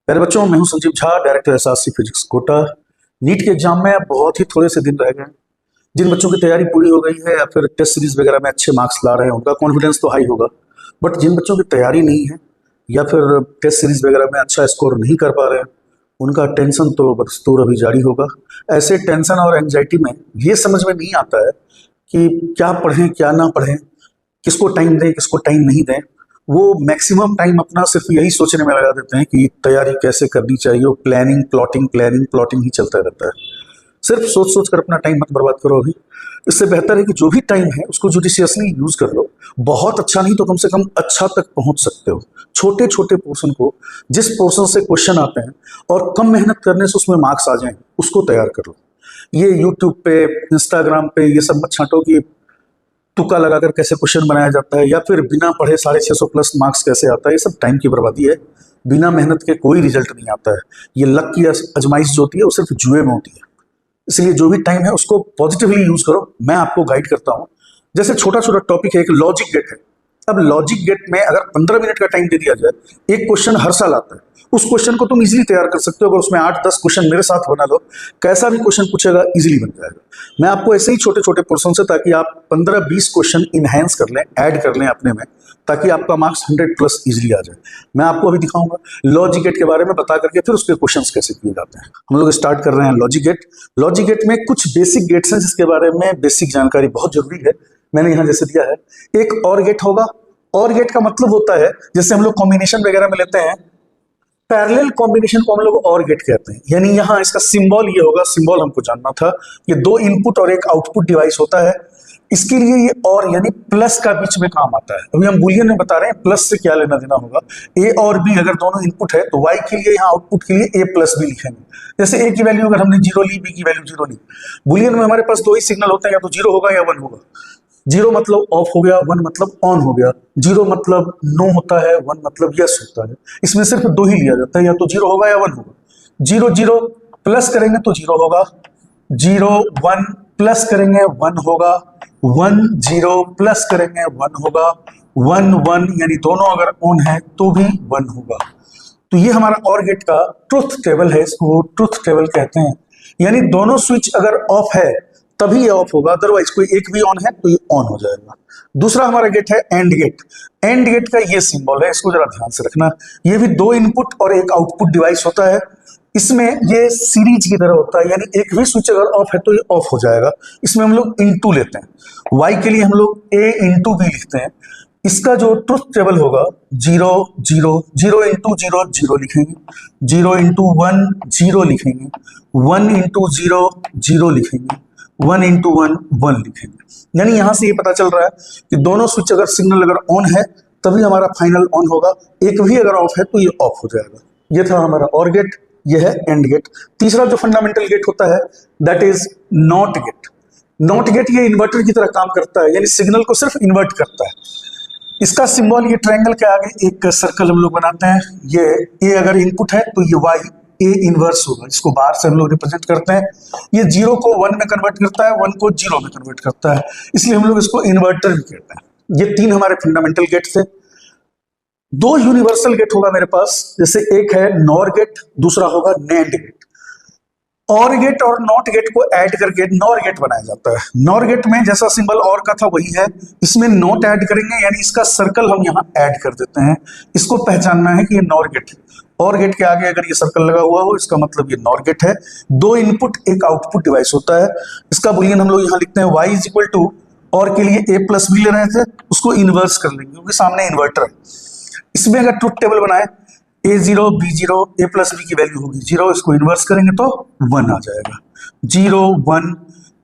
प्यारे बच्चों, मैं हूं Sanjeev Jha, director SRC physics Kota. NEET के एग्जाम में बहुत ही थोड़े से दिन रह गए। जिन बच्चों की तैयारी पूरी हो गई है या फिर टेस्ट सीरीज वगैरह में अच्छे मार्क्स ला रहे हैं, उनका कॉन्फिडेंस तो हाई होगा। बट जिन बच्चों की तैयारी नहीं है या फिर टेस्ट सीरीज वगैरह में अच्छा स्कोर नहीं कर पा रहे हैं, उनका टेंशन तो बदस्तूर अभी जारी होगा। ऐसे टेंशन और एंजाइटी में ये समझ में नहीं आता है कि क्या पढ़ें क्या ना पढ़ें, किसको टाइम दें किसको टाइम नहीं दें। वो मैक्सिमम टाइम अपना सिर्फ यही सोचने में लगा देते हैं कि तैयारी कैसे करनी चाहिए। वो प्लॉटिंग ही चलता रहता है। सिर्फ सोच सोच कर अपना टाइम मत बर्बाद करो। अभी इससे बेहतर है कि जो भी टाइम है उसको जुडिशियसली यूज कर लो। बहुत अच्छा नहीं तो कम से कम अच्छा तक पहुंच सकते हो। छोटे छोटे पोर्शन को, जिस पोर्शन से क्वेश्चन आते हैं और कम मेहनत करने से उसमें मार्क्स आ जाएं, उसको तैयार कर लो। ये यूट्यूब पे, इंस्टाग्राम पे ये सब मत छांटो कि तुक्का लगाकर कैसे क्वेश्चन बनाया जाता है या फिर बिना पढ़े 650 प्लस मार्क्स कैसे आता है। ये सब टाइम की बर्बादी है। बिना मेहनत के कोई रिजल्ट नहीं आता है। ये लक की आजमाइश जो होती है वो सिर्फ जुए में होती है। इसलिए जो भी टाइम है उसको पॉजिटिवली यूज करो। मैं आपको गाइड करता हूँ। जैसे छोटा छोटा टॉपिक है, एक लॉजिक गेट है। अब लॉजिक गेट में अगर 15 मिनट का टाइम दे दिया जाए, एक क्वेश्चन हर साल आता है, उस क्वेश्चन को तुम इजीली तैयार कर सकते हो। अगर उसमें 8-10 क्वेश्चन मेरे साथ बना लो, कैसा भी क्वेश्चन पूछेगा इजीली बन जाएगा। मैं आपको ऐसे ही छोटे छोटे पोर्शन से, ताकि आप 15-20 क्वेश्चन इनहेंस कर लें, ऐड कर लें अपने में, ताकि आपका मार्क्स 100 प्लस इजीली आ जाए। मैं आपको अभी दिखाऊंगा लॉजिक गेट के बारे में बता करके, फिर उसके क्वेश्चंस कैसे किए जाते हैं। हम लोग स्टार्ट कर रहे हैं लॉजिक गेट। लॉजिक गेट में कुछ बेसिक गेट्स हैं जिसके बारे में बेसिक जानकारी बहुत जरूरी है। मैंने यहाँ जैसे दिया है, एक और गेट होगा। और गेट का मतलब होता है, जैसे हम लोग कॉम्बिनेशन वगैरह में लेते हैं, पैरेलल कॉम्बिनेशन को हम लोग और गेट कहते हैं। यानी यहाँ इसका सिंबल ये होगा, सिंबल हमको जानना था। ये 2 इनपुट और एक आउटपुट डिवाइस होता है। इसके लिए ये और यानी प्लस का बीच में काम आता है। अभी हम बुलियन में बता रहे हैं प्लस से क्या लेना देना होगा। ए और बी अगर दोनों इनपुट है तो वाई के लिए यहाँ आउटपुट के लिए ए प्लस बी लिखेंगे। जैसे ए की वैल्यू अगर हमने 0 ली, बी की वैल्यू 0 ली। बुलियन में हमारे पास 2 ही सिग्नल होते हैं, या तो 0 होगा या 1 होगा। 0 मतलब ऑफ हो गया, 1 मतलब ऑन हो गया। 0 मतलब नो होता है, 1 मतलब यस होता है। इसमें सिर्फ 2 ही लिया जाता है, या तो 0 होगा या 1 होगा। 0 0 प्लस करेंगे तो 0 होगा, 0 1 प्लस करेंगे 1 होगा, 1 0 प्लस करेंगे 1 होगा, 1 1 यानी दोनों अगर ऑन है तो भी 1 होगा। तो ये हमारा और गेट का ट्रुथ टेबल है, इसको ट्रुथ टेबल कहते हैं। यानी दोनों स्विच अगर ऑफ है तभी ये ऑफ होगा, अदरवाइज कोई एक भी ऑन है तो ये ऑन हो जाएगा। दूसरा हमारा गेट है एंड गेट। एंड गेट का ये सिंबल है, इसको जरा ध्यान से रखना। ये भी 2 इनपुट और एक आउटपुट डिवाइस होता है। इसमें ये सीरीज की तरह होता है, यानी एक भी स्विच अगर ऑफ है तो ये ऑफ हो जाएगा। इसमें हम लोग इनटू लेते हैं। वाई के लिए हम लोग ए इंटू बी लिखते हैं। इसका जो ट्रुथ टेबल होगा 0 0 0 इंटू 0 0 लिखेंगे, 0 इंटू 1 0 लिखेंगे, 1 इंटू 0 0 लिखेंगे, 1 इंटू 1 1 लिखेंगे। यानी यहां से ये पता चल रहा है कि दोनों स्विच अगर सिग्नल अगर ऑन है तभी हमारा फाइनल ऑन होगा, एक भी अगर ऑफ है तो ये ऑफ हो जाएगा। ये था हमारा और गेट, ये है एंड गेट। तीसरा जो फंडामेंटल गेट होता है that is not gate. Not gate ये इन्वर्टर की तरह काम करता है, यानी सिग्नल को सिर्फ इन्वर्ट करता है। इसका सिंबल ये ट्रायंगल के आगे एक सर्कल हम लोग बनाते हैं। ये ए अगर इनपुट है तो ये वाई ए इनवर्स होगा, इसको बाहर से हम लोग रिप्रेजेंट करते हैं। ये 0 को 1 में कन्वर्ट करता है, 1 को 0 में कन्वर्ट करता है, इसलिए हम लोग इसको इन्वर्टर भी कहते हैं। ये 3 हमारे फंडामेंटल गेट थे। 2 यूनिवर्सल गेट होगा मेरे पास, जैसे एक है नॉर गेट, दूसरा होगा नैंड गेट। और गेट और नॉट गेट को ऐड करके नॉर गेट बनाया जाता है। नॉर गेट में जैसा सिंबल और का था वही है, इसमें नॉट ऐड करेंगे, यानी इसका सर्कल हम यहाँ ऐड कर देते हैं। इसको पहचानना है कि ये नॉर गेट है। और गेट के आगे अगर ये सर्कल लगा हुआ हो, इसका मतलब ये नॉर गेट है। 2 इनपुट एक आउटपुट डिवाइस होता है। इसका बुलियन हम लोग यहाँ लिखते हैं y इज इक्वल टू, और के लिए a प्लस बी ले रहे थे, उसको इनवर्स कर लेंगे क्योंकि सामने इन्वर्टर है। इसमें अगर ट्रुथ टेबल बनाए, a0 b0 a plus B की वैल्यू होगी 0, इसको इन्वर्स करेंगे तो 1 आ जाएगा। 0 1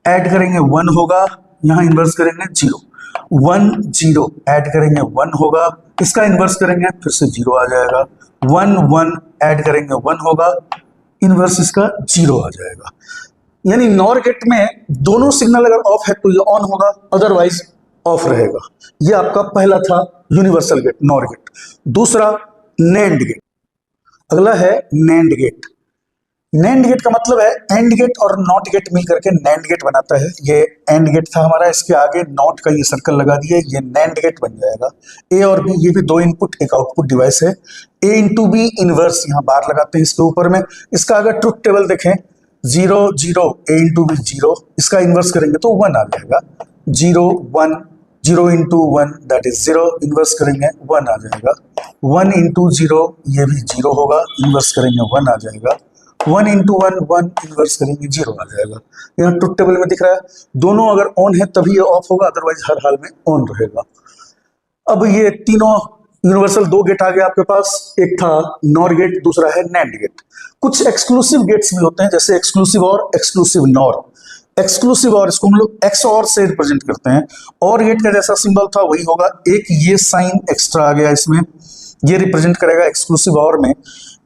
ऐड करेंगे 1 होगा, यहाँ इन्वर्स करेंगे 0, 1 0 ऐड करेंगे 1 होगा, इसका इन्वर्स करेंगे फिर से 0 आ जाएगा, 1 1 ऐड करेंगे 1 होगा, इन्वर्स इसका 0 आ जाएगा। यानी नॉर गेट में दोनों सिग्नल अगर ऑफ है तो ये ऑन होगा, अदरवाइज ऑफ रहेगा। ये आपका पहला था यूनिवर्सल गेट, नॉर गेट। दूसरा नैंड गेट। अगला है नैंड गेट। नैंड गेट का मतलब है एंड गेट और नॉट गेट मिल करके नैंड गेट बनाता है। ये एंड गेट था हमारा, इसके आगे नॉट का ये सर्कल लगा दिया, ये नैंड गेट बन जाएगा। ए और बी ये भी दो इनपुट एक आउटपुट डिवाइस है। ए इंटू बी इनवर्स यहाँ बार लगाते हैं इसके ऊपर में। इसका अगर ट्रुथ टेबल देखें 0 0 ए इंटू बी 0, इसका इनवर्स करेंगे तो 1 आ जाएगा। 0 1 0 इंटू 1 दैट इज 0, इनवर्स करेंगे 1 आ जाएगा। 1 इंटू 0 ये भी 0 होगा, इनवर्स करेंगे 1 आ जाएगा। 1 इंटू 1 1, इनवर्स करेंगे 0 आ जाएगा। यहाँ ट्रुथ टेबल में दिख रहा है, दोनों अगर ऑन है तभी ये ऑफ होगा, अदरवाइज हर हाल में ऑन रहेगा। अब ये तीनों यूनिवर्सल दो गेट आ गए आपके पास, एक था नॉर गेट, दूसरा है नैंड गेट। कुछ एक्सक्लूसिव गेट्स भी होते हैं, जैसे एक्सक्लूसिव और एक्सक्लूसिव नॉर। एक्सक्लूसिव और इसको हम लोग एक्स और से रिप्रेजेंट करते हैं। और गेट का जैसा सिंबल था वही होगा, एक ये साइन एक्स्ट्रा आ गया इसमें, ये रिप्रेजेंट करेगा एक्सक्लूसिव और में।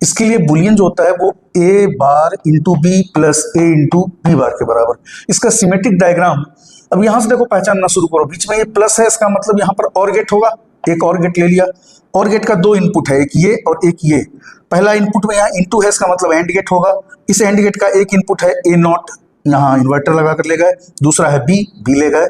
इसके लिए बुलियन जो होता है वो ए बार into B plus A into B bar के बराबर। इसका सिमेट्रिक डायग्राम अब यहां से देखो पहचानना शुरू करो, बीच में ये प्लस है, इसका मतलब यहाँ पर और गेट होगा। एक और गेट ले लिया, और गेट का दो इनपुट है, एक ये और एक ये। पहला इनपुट में यहाँ इंटू है, इसका मतलब एंड गेट होगा। इस एंड गेट का एक इनपुट है ए नॉट, यहाँ इन्वर्टर लगा कर ले गए। दूसरा है बी, बी ले गए।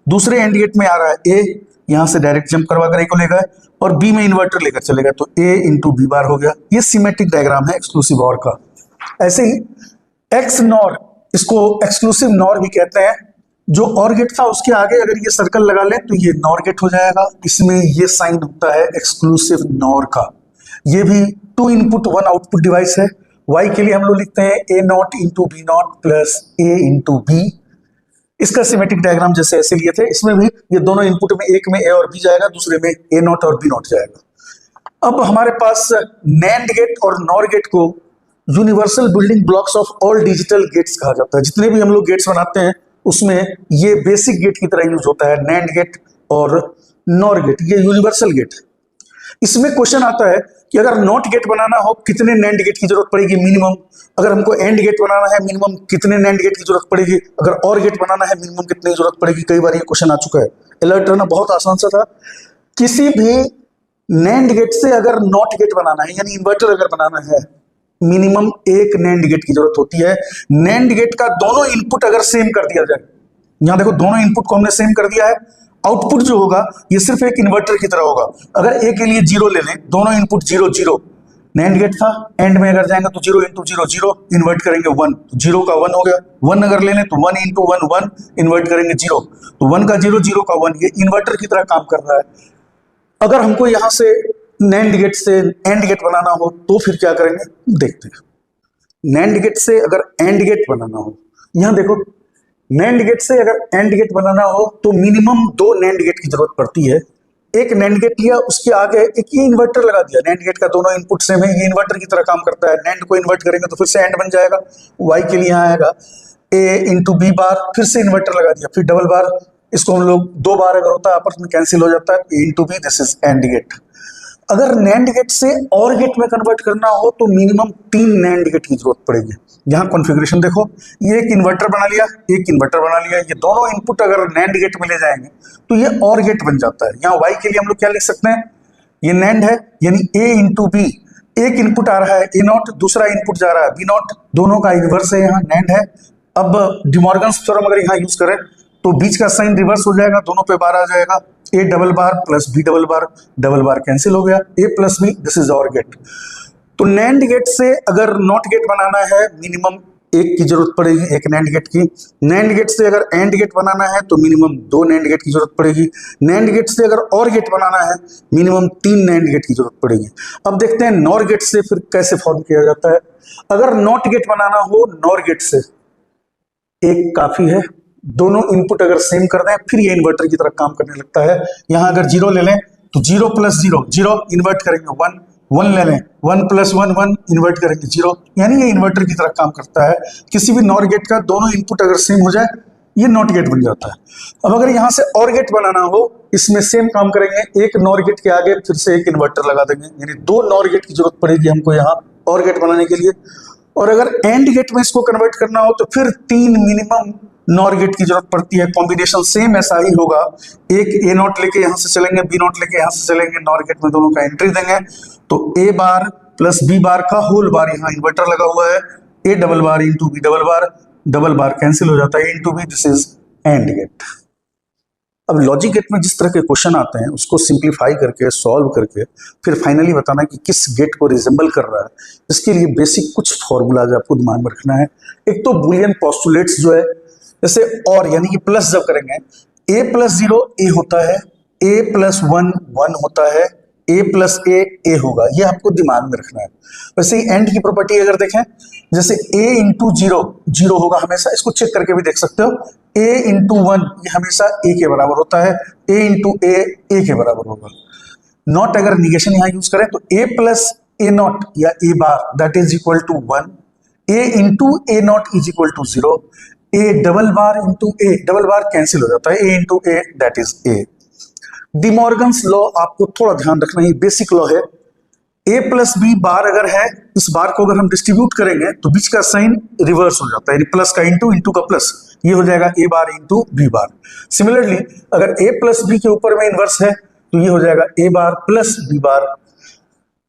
दूसरे एंड गेट में आ रहा है ए, यहाँ से डायरेक्ट जंप करवा कर ए को ले गए, और बी में इन्वर्टर लेकर चले गए, तो ए इंटू बी बार हो गया। ये सिमेट्रिक डायग्राम है एक्सक्लूसिव और का। ऐसे ही एक्स नॉर, इसको एक्सक्लूसिव नॉर भी कहते हैं। जो और गेट था उसके आगे अगर ये सर्कल लगा लें तो ये नॉर गेट हो जाएगा। इसमें ये साइन होता है एक्सक्लूसिव नॉर का। ये भी 2 इनपुट 1 आउटपुट डिवाइस है। y के लिए हम लोग लिखते हैं A not into B not plus A into B. इसका सिमेट्रिक डायग्राम जैसे ऐसे लिए थे, इसमें भी ये दोनों इनपुट में एक में ए और बी जाएगा, दूसरे में ए नॉट और बी नॉट जाएगा। अब हमारे पास नैंड गेट और नॉर गेट को universal building blocks of all digital gates कहा जाता है। जितने भी हम लोग गेट्स बनाते हैं उसमें ये बेसिक गेट की तरह यूज होता है, नैंड गेट और नॉर गेट, ये यूनिवर्सल गेट है। इसमें क्वेश्चन आता है कि अगर नॉट गेट बनाना हो कितने नैंड गेट की जरूरत पड़ेगी मिनिमम, अगर हमको एंड गेट बनाना है मिनिमम कितने नैंड गेट की जरूरत पड़ेगी, अगर और गेट बनाना है मिनिमम कितनी जरूरत पड़ेगी। कई बार ये क्वेश्चन आ चुका है। अलर्ट रहना बहुत आसान सा था। किसी भी नैंड गेट से अगर नॉट गेट बनाना है यानी इन्वर्टर अगर बनाना है, मिनिमम एक नैंड गेट की जरूरत होती है। नैंड गेट का दोनों इनपुट अगर सेम कर दिया जाए, यहां देखो दोनों इनपुट को हमने सेम कर दिया है, आउटपुट जो होगा ये सिर्फ एक इन्वर्टर की तरह होगा। अगर ए के लिए 0 ले लें, दोनों इनपुट 0 0, नैंड गेट था, एंड में अगर जाएंगे तो 0 इंटू 0 0, इन्वर्ट करेंगे 1, तो 0 का 1 हो गया। 1 अगर ले लें तो 1 इंटू 1 1, इन्वर्ट करेंगे 0, तो 1 का 0 0 का 1, ये इन्वर्टर की तरह काम कर रहा है। अगर हमको यहां से नैंड गेट से एंड गेट बनाना हो तो फिर क्या करेंगे देखते हैं। नैंड गेट से अगर एंड गेट बनाना हो, यहां देखो नैंड गेट से अगर एंड गेट बनाना हो तो मिनिमम 2 नैंड गेट की जरूरत पड़ती है। एक नैंड गेट लिया, उसके आगे एक ये इन्वर्टर लगा दिया। नैंड गेट का दोनों इनपुट सेम है, ये इन्वर्टर की तरह काम करता है। नैंड को इन्वर्ट करेंगे तो फिर से एंड बन जाएगा। y के लिए आएगा a इंटू बी बार, फिर से इन्वर्टर लगा दिया, फिर डबल बार। इसको हम लोग 2 बार अगर होता है आपस में कैंसिल हो जाता है, a into B, this is AND gate. अगर नैंड गेट से और गेट में कन्वर्ट करना हो तो मिनिमम 3 नैंड गेट की जरूरत पड़ेगी। यहाँ कॉन्फ़िगरेशन देखो, ये एक इन्वर्टर बना लिया, एक इन्वर्टर बना लिया, ये दोनों इनपुट अगर नैंड गेट में ले जाएंगे तो ये और गेट बन जाता है। यहाँ y के लिए हम लोग क्या लिख सकते हैं, ये नैंड है यानी a इंटू बी, एक इनपुट आ रहा है ए नॉट, दूसरा इनपुट जा रहा है बी नॉट, दोनों का इनवर्स है, यहाँ नैंड है। अब डिमॉर्गन्स थ्योरम अगर यहाँ यूज करें तो बीच का साइन रिवर्स हो जाएगा, दोनों पे बार आ जाएगा। A double bar plus B double bar cancel हो गया, A plus B, this is OR gate. तो नैंड गेट से अगर नॉट गेट बनाना है मिनिमम एक की जरूरत पड़ेगी, एक नैंड गेट की। नैंड गेट से अगर एंड गेट बनाना है तो मिनिमम 2 नैंड गेट की जरूरत पड़ेगी। नैंड गेट से अगर और गेट बनाना है मिनिमम 3 नैंड गेट की जरूरत पड़ेगी। अब देखते हैं नॉर गेट से फिर कैसे फॉर्म किया जाता है। अगर नॉट गेट बनाना हो नॉर गेट से एक काफी है, दोनों इनपुट अगर सेम कर दें फिर ये इन्वर्टर की तरह काम करने लगता है। यहां अगर 0 ले लें तो 0 प्लस 0 0, इन्वर्ट करेंगे 1, 1 ले लें 1 प्लस 1 1, इन्वर्ट करेंगे 0, यानी ये इन्वर्टर की तरह काम करता है। किसी भी नॉर गेट का दोनों इनपुट अगर सेम हो जाए ये नॉट गेट बन जाता है। अब अगर यहाँ से और गेट बनाना हो, इसमें सेम काम करेंगे, एक नॉर गेट के आगे फिर से एक इन्वर्टर लगा देंगे, यानी 2 नॉर गेट की जरूरत पड़ेगी हमको यहाँ और गेट बनाने के लिए। और अगर एंड गेट में इसको कन्वर्ट करना हो तो फिर 3 मिनिमम नॉर गेट की जरूरत पड़ती है। कॉम्बिनेशन सेम ऐसा ही होगा, एक ए नॉट लेके यहाँ से चलेंगे, बी नॉट लेके यहाँ से चलेंगे, नॉर गेट में दोनों का एंट्री देंगे तो ए बार प्लस बी बार का होल बार, यहाँ इन्वर्टर लगा हुआ है, A double bar into B double bar cancel हो जाता है, into B, this is AND gate. अब लॉजिक गेट में जिस तरह के क्वेश्चन आते हैं उसको सिंप्लीफाई करके सॉल्व करके फिर फाइनली बताना कि किस गेट को रिजेंबल कर रहा है, इसके लिए बेसिक कुछ फॉर्मूलाज आपको दिमाग में रखना है। एक तो बूलियन पोस्टुलेट्स जो है, जैसे और यानी कि प्लस जब करेंगे a प्लस 0 a होता है, a प्लस 1 1 होता है, a प्लस a होगा, ये आपको दिमाग में रखना है। वैसे ही एंड की प्रॉपर्टी अगर देखें, जैसे a इंटू 0 0 होगा हमेशा, इसको चेक करके भी देख सकते हो, a इंटू 1 ये हमेशा a के बराबर होता है, a इंटू a के बराबर होगा। नॉट अगर निगेशन यहाँ यूज करें तो a प्लस a नॉट या a bar that is equal to 1, a into a not is equal to 0, a double bar into a, double bar cancel हो जाता है, a into a that is a। De Morgan's law आपको थोड़ा ध्यान रखना, ये basic law है। a plus B bar अगर है, इस बार को अगर हम डिस्ट्रीब्यूट करेंगे तो बीच का साइन रिवर्स हो जाता है, यानी प्लस का इंटू, इंटू का प्लस, ये हो जाएगा a bar into B bar. Similarly अगर a प्लस बी के ऊपर में इनवर्स है तो ये हो जाएगा a bar plus B bar.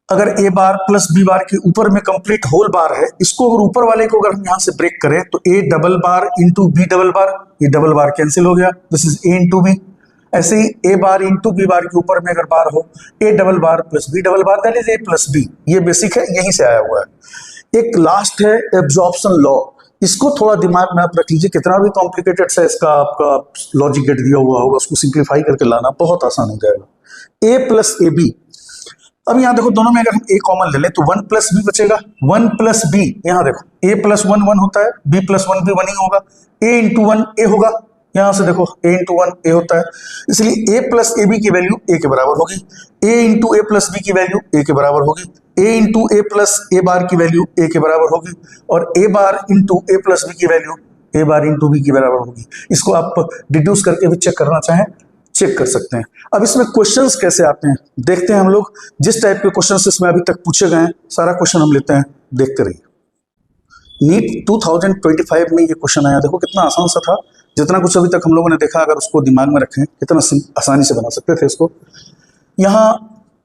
अगर a bar plus B bar के ऊपर में कंप्लीट होल बार है, इसको अगर ऊपर वाले को अगर हम यहां से ब्रेक करें तो a double bar into B double bar, ये डबल बार कैंसिल हो गया, this is a into B. ऐसे ही a bar into B bar के ऊपर में अगर बार हो, a double bar plus B double bar that is a plus B, ये बेसिक है, यहीं से आया हुआ है। एक लास्ट है एब्जॉर्प्शन लॉ, इसको थोड़ा दिमाग में आप रख लीजिए, कितना भी कॉम्प्लिकेटेड सा इसका आपका लॉजिक गेट दिया हुआ होगा, उसको सिंप्लीफाई करके लाना बहुत आसान हो जाएगा। a प्लस ए बी, अब यहाँ देखो दोनों में अगर हम a कॉमन ले लें तो 1 प्लस बी बचेगा, 1 प्लस बी, यहाँ देखो a प्लस 1 1 होता है, b प्लस 1 भी 1 ही होगा, a इंटू 1 a होगा, यहाँ से देखो a इंटू 1 a होता है, इसलिए a प्लस ए बी की वैल्यू a के बराबर होगी, a into A plus B की वैल्यू a के बराबर होगी, a into A plus A bar की वैल्यू a के बराबर होगी, और a bar into A plus B की value a bar into B की बराबर होगी। इसको आप डिड्यूस करके भी चेक करना चाहें चेक कर सकते हैं। अब इसमें क्वेश्चंस कैसे आते हैं देखते हैं हम लोग, जिस टाइप के क्वेश्चंस इसमें अभी तक पूछे गए हैं सारा क्वेश्चन हम लेते हैं, देखते रहिए। नीट 2025 में ये क्वेश्चन आया, देखो कितना आसान सा था, जितना कुछ अभी तक हम लोगों ने देखा अगर उसको दिमाग में रखें कितना आसानी से बना सकते थे इसको। यहाँ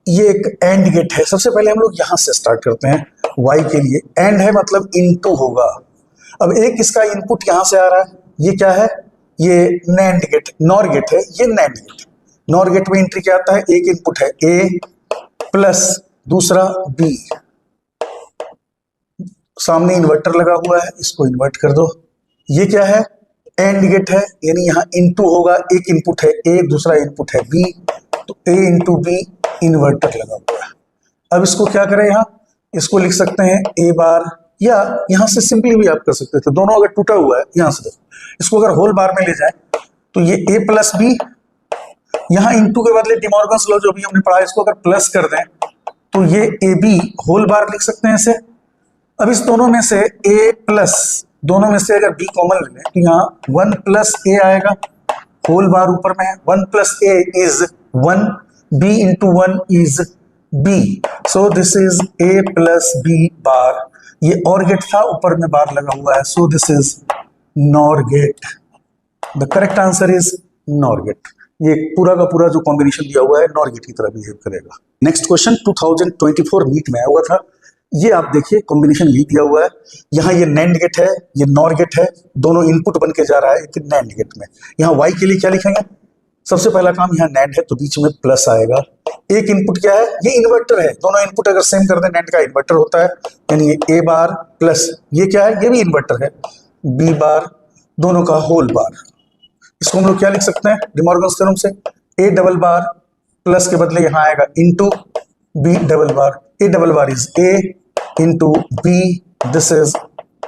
ये एक एंड गेट है, सबसे पहले हम लोग यहाँ से स्टार्ट करते हैं, y के लिए एंड है मतलब इनटू होगा। अब एक इसका इनपुट यहाँ से आ रहा है, ये क्या है, ये नैंड गेट, नॉर गेट है, ये नैंड गेट। नॉर गेट में एंट्री क्या आता है, एक इनपुट है a प्लस दूसरा b, सामने इन्वर्टर लगा हुआ है, इसको इन्वर्ट कर दो। ये क्या है, एंड गेट है, यानी यहाँ इनटू होगा, एक इनपुट है a दूसरा इनपुट है b, तो a इंटू b इन्वर्टर लगा हुआ है। अब इसको क्या करें, यहाँ इसको लिख सकते हैं a बार, या यहाँ से सिंपली भी आप कर सकते थे, दोनों अगर टूटा हुआ है यहाँ से देखो, इसको अगर होल बार में ले जाए तो ये a प्लस बी, यहाँ इंटू के बदले डिमॉर्गन्स लॉ जो भी हमने पढ़ा इसको अगर प्लस कर दें तो ये ए बी होल बार लिख सकते हैं इसे। अब इस दोनों में से a प्लस, दोनों में से अगर b कॉमन ले लें तो यहाँ 1 प्लस a आएगा, होल बार ऊपर में है, 1 plus a is 1, b into 1 is b, so this is a plus b बार। ये और गेट था, ऊपर में बार लगा हुआ है, so this is NOR gate. The correct answer is NOR gate. ये पूरा का पूरा जो कॉम्बिनेशन दिया हुआ है नॉर गेट की तरह बिहेव करेगा। नेक्स्ट क्वेश्चन 2024 नीट में आया हुआ था, ये आप देखिए कॉम्बिनेशन यही दिया हुआ है, यहाँ ये नैंड गेट है, ये नॉर गेट है, दोनों इनपुट बन के जा रहा है एक नैंड गेट में। यहाँ y के लिए क्या लिखेंगे, सबसे पहला काम यहाँ नैंड है तो बीच में प्लस आएगा, एक इनपुट क्या है, ये इन्वर्टर है, दोनों इनपुट अगर सेम कर दें नैंड का इन्वर्टर होता है, यानी ये a बार प्लस ये क्या है, ये भी इन्वर्टर है, b बार, दोनों का होल बार। इसको हम लोग क्या लिख सकते हैं डिमॉर्गन्स थ्योरम से, a डबल बार प्लस के बदले यहाँ आएगा into b double bar, a double bar is a into b, this is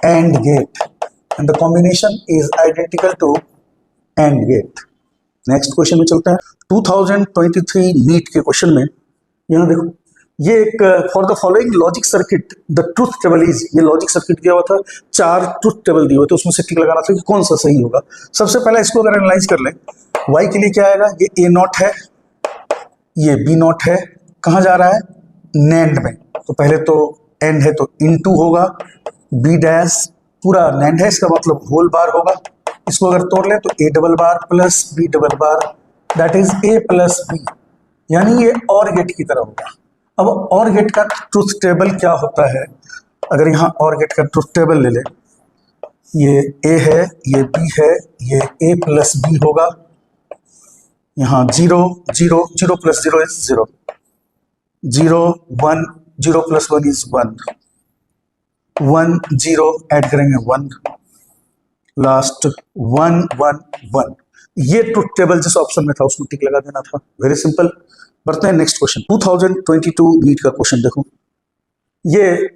AND gate and the combination is identical to AND gate. Next question में चलते हैं 2023 NEET के question में। यहाँ देखो ये एक for the following logic circuit the truth table is, ये लॉजिक सर्किट दिया हुआ था, 4 ट्रुथ टेबल दिए हुए थे, उसमें से टिक लगाना था कि कौन सा सही होगा। सबसे पहले इसको अगर एनालाइज कर लें, y के लिए क्या आएगा, ये a नॉट है, ये b नॉट है, कहाँ जा रहा है नैंड में, तो पहले तो एंड है तो इनटू होगा, b डैश पूरा नैंड है इसका मतलब होल बार होगा, इसको अगर तोड़ लें तो a double bar plus b double bar that is a plus b, यानी ये और गेट की तरह होगा। अब और गेट का ट्रुथ टेबल क्या होता है, अगर यहाँ और गेट का ट्रुथ टेबल ले ले, ये ए है, ये बी है, ये ए प्लस बी होगा, यहाँ 0 0 0 plus 0 is 0, 0 1 0 plus 1 is 1, 1 0 add करेंगे 1, लास्ट 1 1 1। ये ट्रुथ टेबल जिस ऑप्शन में था उसमें टिक लगा देना था। Very simple. बढ़ते हैं नेक्स्ट क्वेश्चन। 2022 नीट का क्वेश्चन देखो, ये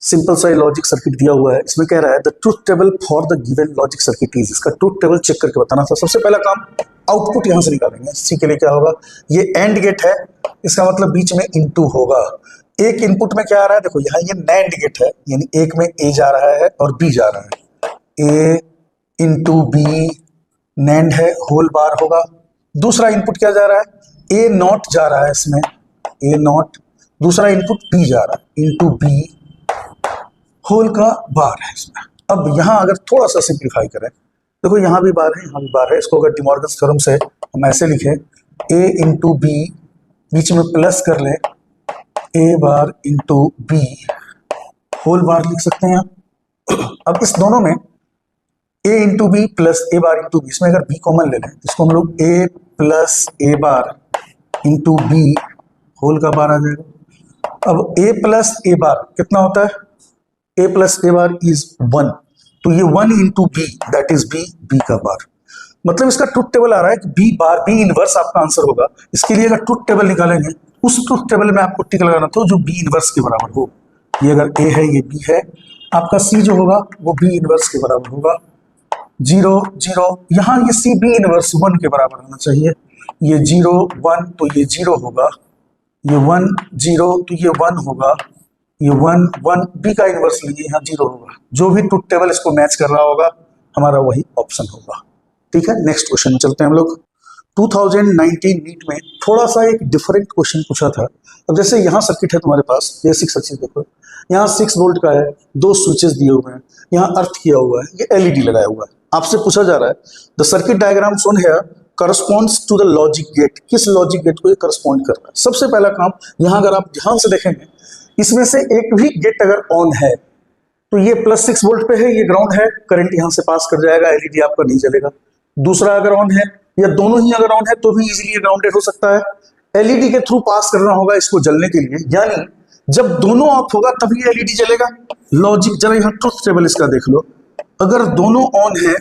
सिंपल सा लॉजिक सर्किट दिया हुआ है। इसमें कह रहा है the truth table for the given logic circuit is, इसका ट्रुथ टेबल चेक करके बताना था। सबसे पहला काम आउटपुट यहां से निकालेंगे। इसी के लिए क्या होगा, ये एंड गेट है, इसका मतलब बीच में इनटू होगा। एक इनपुट में क्या आ रहा है, देखो यहाँ ये नैंड गेट है, यानी एक में ए जा रहा है और बी जा रहा है, ए इंटू बी नैंड है, होल बार होगा। दूसरा इनपुट क्या जा रहा है, ए नॉट जा रहा है, इसमें ए नॉट, दूसरा इनपुट बी जा रहा है इंटू बी होल का बार है इसमें। अब यहां अगर थोड़ा सा सिंप्लीफाई करें, देखो यहां भी बार है, यहां भी बार है, इसको अगर डिमॉर्गन्स थ्योरम से हम ऐसे लिखें, ए इंटू बी बीच में प्लस कर ले, ए बार इंटू बी होल बार लिख सकते हैं आप। अब इस दोनों में ए into B plus A bar into B, इसमें अगर बी कॉमन ले लें, इसको हम लोग ए plus A bar into B whole का बार आ जाएगा। अब ए प्लस ए बार कितना होता है, ए प्लस ए बार इज 1, तो ये 1 into B that is B, B का बार। मतलब इसका ट्रुथ टेबल आ रहा है कि बी बार, बी इनवर्स आपका आंसर होगा। इसके लिए अगर ट्रुथ टेबल निकालेंगे, उस ट्रुथ टेबल में आपको टिक लगाना था जो बी इनवर्स के बराबर हो। ये अगर ए है, ये बी है, आपका सी जो होगा वो बी इनवर्स के बराबर होगा। 0 0, यहाँ ये सी बी इनवर्स 1 के बराबर होना चाहिए। ये 0 1 तो ये 0 होगा, ये 1 0 तो ये 1 होगा, ये 1 1 बी का इनवर्स लीजिए, यहाँ 0 होगा। जो भी ट्रुथ टेबल इसको मैच कर रहा होगा हमारा वही ऑप्शन होगा। ठीक है, नेक्स्ट क्वेश्चन में चलते हैं हम लोग। 2019 नीट में थोड़ा सा एक डिफरेंट क्वेश्चन पूछा था। अब जैसे यहाँ सर्किट है तुम्हारे पास, बेसिक सर्किट देखो, यहाँ 6 वोल्ट का है, 2 स्विचेस दिए हुए हैं, यहाँ अर्थ किया हुआ है, ये एलईडी लगाया हुआ है। आपसे पूछा जा रहा है the circuit diagram shown here corresponds to the logic gate, किस लॉजिक गेट को ये करस्पॉन्ड कर रहा है। सबसे पहला काम, यहाँ अगर आप ध्यान से देखेंगे, इसमें से एक भी गेट अगर ऑन है तो ये +6 वोल्ट पे है, ये ग्राउंड है, करंट यहाँ से पास कर जाएगा, एलईडी आपका नहीं चलेगा। दूसरा अगर ऑन है या दोनों ही अगर ऑन है तो भी इजीली ग्राउंडेड हो सकता है। एलईडी के थ्रू पास करना होगा इसको जलने के लिए, यानी जब दोनों ऑफ होगा तभी एलईडी जलेगा। लॉजिक, जरा यहाँ ट्रुथ टेबल इसका देख लो, अगर दोनों ऑन है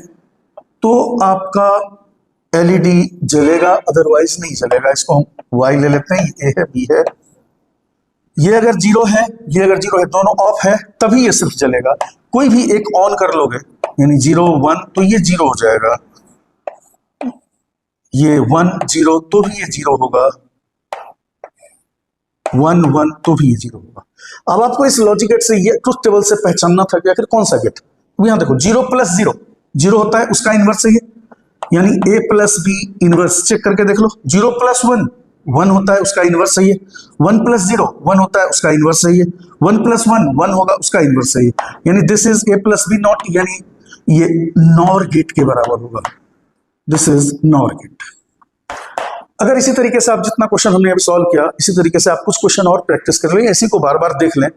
तो आपका एलईडी जलेगा, अदरवाइज नहीं जलेगा। इसको हम वाई ले लेते हैं, ए है बी है, ये अगर 0 है, ये अगर 0 है, दोनों ऑफ है तभी ये सिर्फ जलेगा। कोई भी एक ऑन कर लोगे यानी 0 1 तो ये 0 हो जाएगा, ये 1 0 तो भी ये 0 होगा, 1 1 तो भी ये 0 होगा। अब आपको इस लॉजिक गेट से ये ट्रुथ टेबल से पहचानना था कि आखिर कौन सा गेट। यहां देखो 0 + 0 0 होता है, उसका इनवर्स है ये, यानी a + b इनवर्स चेक करके देख लो। 0 + 1 1 होता है, उसका इनवर्स सही है। 1 + 0 1 होता है, उसका इनवर्स सही है। 1 + 1 1 होगा, उसका इनवर्स सही है। यानी this is a + b not, यानी ये नॉर गेट के बराबर होगा। This is NOR gate. अगर इसी तरीके से आप जितना क्वेश्चन हमने अभी सॉल्व किया, इसी तरीके से आप कुछ क्वेश्चन और प्रैक्टिस कर लें, इसी को बार बार देख लें,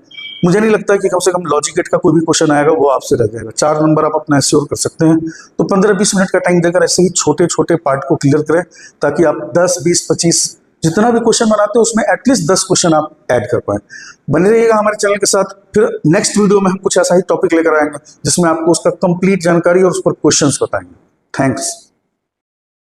मुझे नहीं लगता कि कम से कम लॉजिक गेट का कोई भी क्वेश्चन आएगा वो आपसे रह जाएगा। 4 नंबर आप अपना एश्योर कर सकते हैं। तो 15-20 मिनट का टाइम देकर ऐसे ही छोटे छोटे पार्ट को क्लियर करें, ताकि आप 10 20 25 जितना भी क्वेश्चन बनाते हैं उसमें एटलीस्ट 10 क्वेश्चन आप ऐड कर पाए। बने रहिएगा हमारे चैनल के साथ। फिर नेक्स्ट वीडियो में हम कुछ ऐसा ही टॉपिक लेकर आएंगे जिसमें आपको उसका कंप्लीट जानकारी और उस पर क्वेश्चंस बताएंगे। थैंक्स।